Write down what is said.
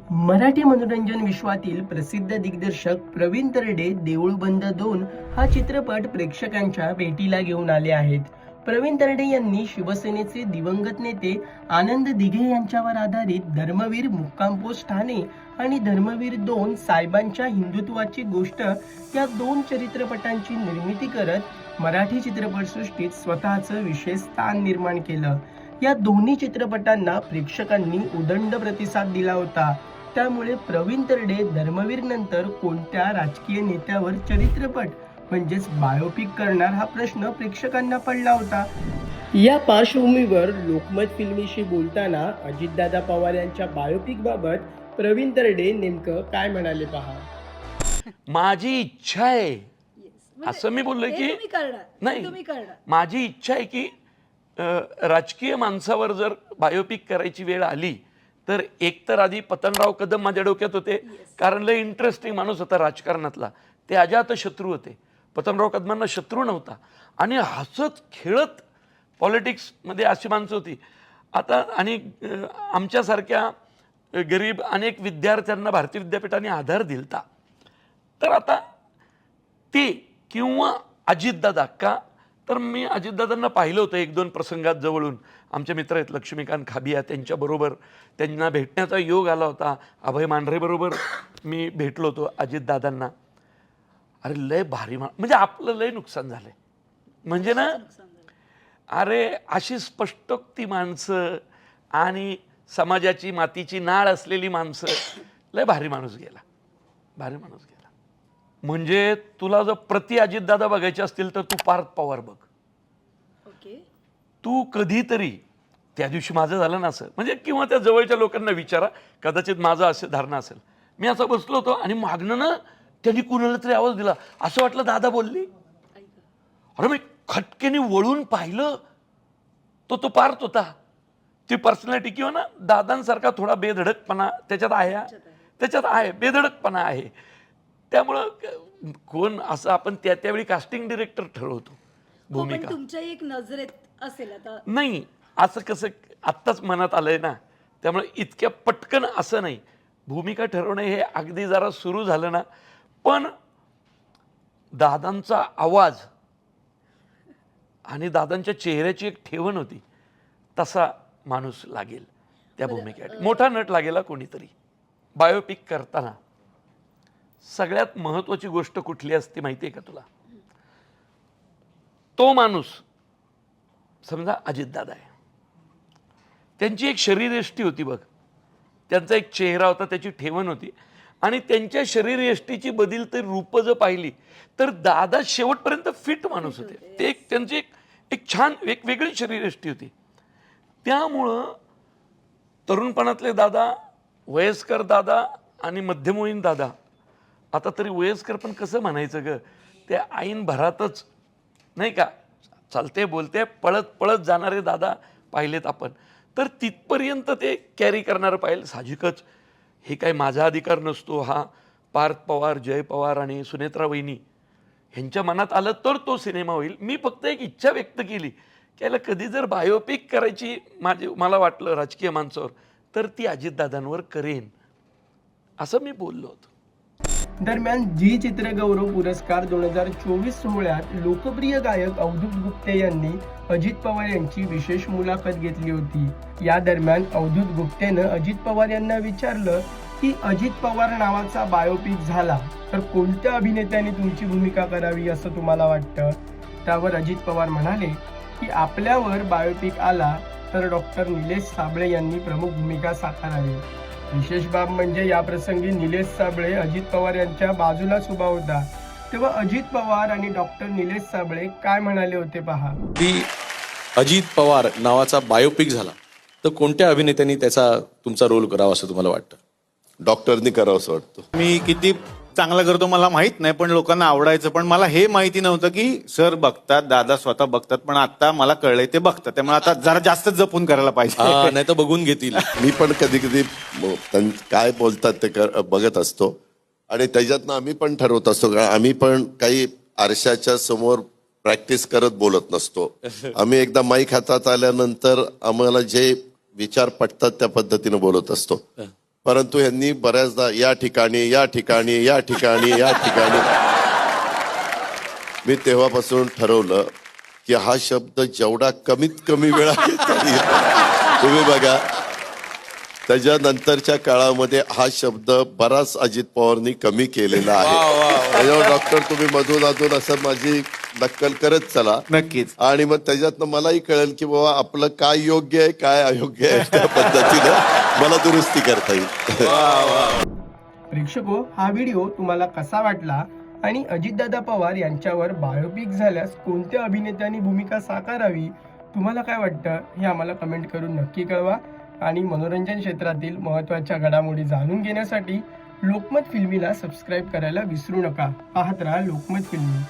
मराठी मनोरंजन विश्वातील प्रसिद्ध दिग्दर्शक प्रवीण तरडे देऊळ बंद 2 हा चित्रपट प्रेक्षकांच्या भेटीला घेऊन आले आहेत. प्रवीण तरडे यांनी शिवसेनेचे दिवंगत नेते आनंद दिघे यांच्यावर आधारित धर्मवीर मुक्काम पोस्ट ठाणे आणि धर्मवीर 2 साहेबांच्या हिंदुत्वाची गोष्ट या दोन चित्रपटांची निर्मिती करत मराठी चित्रपटसृष्टीत स्वतःचं विशेष स्थान निर्माण केलं. या दोन्ही चित्रपटांना प्रेक्षकांनी उदंड प्रतिसाद दिला होता. त्यामुळे प्रवीण तरडे धर्मवीर नंतर कोणत्या राजकीय नेत्यावर चरित्रपट म्हणजेच बायोपिक करणार हा प्रश्न प्रेक्षकांना पडला होता. या पार्श्वभूमीवर लोकमत फिल्मीशी बोलताना अजितदादा पवार यांच्या बायोपिक बाबत प्रवीण तरडे नेमकं काय म्हणाले पहा. माझी इच्छा आहे असं मी बोललोय की नाही, माझी इच्छा आहे की राजकीय माणसावर जर बायोपिक करायची वेळ आली तर एकतर आधी पतनराव कदम माझ्या डोक्यात होते, कारण लय इंटरेस्टिंग माणूस होता राजकारणातला. ते अजात शत्रू होते. पतनराव कदमांना शत्रू नव्हता आणि हसत खेळत पॉलिटिक्समध्ये अशी माणसं होती. आता आणि आमच्यासारख्या गरीब अनेक विद्यार्थ्यांना भारतीय विद्यापीठाने आधार दिलता. तर आता ते किंवा अजितदादा का, तर मी अजितदादांना पाहिलं होतं एक दोन प्रसंगात जवळून. आमचे मित्र आहेत लक्ष्मीकांत खाबिया, त्यांच्याबरोबर त्यांना भेटण्याचा योग आला होता. अभय मांढरेबरोबर मी भेटलो होतो अजितदादांना. अरे लय भारी म्हणजे आपलं लय नुकसान झालंय. म्हणजे ना, अरे अशी स्पष्टोक्ती माणसं आणि समाजाची मातीची नाळ असलेली माणसं, लय भारी माणूस गेला, भारी माणूस गेला. म्हणजे तुला जर प्रति अजितदादा बघायचे असतील तर तू पार्थ पवार बघ. तू कधीतरी त्या दिवशी माझं झालं ना असं, म्हणजे किंवा त्या जवळच्या लोकांना विचारा, कदाचित माझं असं धारणा असेल. मी असं बसलो होतो आणि मागणं ना त्यांनी कुणाला तरी आवाज दिला, असं वाटलं दादा बोलली. अरे मी खटकेने वळून पाहिलं, तो पार्थ होता. ती पर्सनॅलिटी किंवा ना दादांसारखा थोडा बेधडकपणा त्याच्यात आहे, बेधडकपना आहे. त्यामुळं कोण असं आपण त्यावेळी कास्टिंग डिरेक्टर ठरवतो भूमिका. तुमच्या एक नजरेत असेल आता नाही, असं कसं आत्ताच मनात आलंय ना, त्यामुळे इतक्या पटकन असं नाही. भूमिका ठरवणं हे अगदी जरा सुरू झालं ना, पण दादांचा आवाज आणि दादांच्या चेहऱ्याची एक ठेवण होती, तसा माणूस लागेल त्या भूमिकेसाठी. मोठा नट लागेल कोणीतरी. बायोपिक करताना सगळ्यात महत्त्वाची गोष्ट कुठली असते माहिती आहे का तुला? तो माणूस समजा अजितदादा आहे, त्यांची एक शरीरयष्टी होती बघ, त्यांचा एक चेहरा होता, त्याची ठेवण होती, आणि त्यांच्या शरीरयष्टीची बदलती रूपं जर पाहिली तर दादा शेवटपर्यंत फिट माणूस होते. ते त्यांची एक छान वेगवेगळी शरीरयष्टी होती. त्यामुळं तरुणपणातले दादा, वयस्कर दादा आणि मध्यमवयीन दादा, आता तरी वयस्कर पण कसं म्हणायचं ग, ते ऐन भरातच नाही का चालते बोलते पळत पळत जाणारे दादा पाहिलेत आपण. तर तिथपर्यंत ते कॅरी करणारं पाहिलं. साहजिकच हे काय माझा अधिकार नसतो. हा पार्थ पवार, जय पवार आणि सुनेत्रा वहिनी ह्यांच्या मनात आलं तर तो सिनेमा होईल. मी फक्त एक इच्छा व्यक्त केली की याला कधी जर बायोपिक करायची मला वाटलं राजकीय माणसावर, तर ती अजितदादांवर करेन असं मी बोललो होतो. दरम्यान जी चित्रगौरव पुरस्कार 2024 सोहळ्यात लोकप्रिय गायक अवधूत गुप्ते यांनी अजित पवार यांची विशेष मुलाखत घेतली होती. या दरम्यान अवधूत गुप्तेनं अजित पवार यांना विचारलं की अजित पवार नावाचा बायोपिक झाला तर कोणत्या अभिनेत्याने तुमची भूमिका करावी असं तुम्हाला वाटतं? त्यावर अजित पवार म्हणाले की आपल्यावर बायोपिक आला तर डॉक्टर निलेश साबळे यांनी प्रमुख भूमिका साकारावी. विशेष बाब म्हणजे या प्रसंगी निलेश साबळे अजित पवार यांच्या बाजूलाच उभा होता. तेव्हा अजित पवार आणि डॉक्टर निलेश साबळे काय म्हणाले होते पहा. की अजित पवार नावाचा बायोपिक झाला तर कोणत्या अभिनेत्यांनी त्याचा तुमचा रोल करावा असं तुम्हाला वाटतं? डॉक्टरनी करावं असं वाटतं. मी किती चांगला करतो मला माहित नाही, पण लोकांना आवडायचं. पण मला हे माहिती नव्हतं की सर बघतात, दादा स्वतः बघतात, पण आता मला कळलंय ते बघतात. त्यामुळे आता जरा जास्त जपून करायला पाहिजे. नाही तर बघून घेतील. मी पण कधी कधी काय बोलतात ते बघत असतो आणि त्याच्यातनं आम्ही पण ठरवत असतो. कारण आम्ही पण काही आरशाच्या समोर प्रॅक्टिस करत बोलत नसतो. आम्ही एकदा माईक हातात आल्यानंतर आम्हाला जे विचार पटतात त्या पद्धतीने बोलत असतो. परंतु यांनी बऱ्याचदा या ठिकाणी या ठिकाणी या ठिकाणी या ठिकाणी मी तेव्हापासून ठरवलं की हा शब्द जेवढा कमीत कमी वेळा तुम्ही बघा त्याच्यानंतरच्या काळामध्ये हा शब्द बराच अजित पवारनी कमी केलेला आहे. त्याच्यावर डॉक्टर तुम्ही मधून अधून असं माझी नक्कल करत चला नक्कीच. आणि मग त्याच्यातनं मलाही कळेल की बाबा आपलं काय योग्य आहे काय अयोग्य आहे त्या पद्धतीनं मला दुरुस्ती करता येईल. प्रेक्षको, हा व्हिडिओ तुम्हाला कसा वाटला आणि अजितदादा पवार यांच्यावर बायोपिक झाल्यास कोणत्या अभिनेत्याने भूमिका साकारावी, तुम्हाला काय वाटतं हे आम्हाला कमेंट करून नक्की कळवा. आणि मनोरंजन क्षेत्रातील महत्त्वाच्या घडामोडी जाणून घेण्यासाठी लोकमत फिल्मीला सबस्क्राईब करायला विसरू नका. पाहत राहा लोकमत फिल्मी.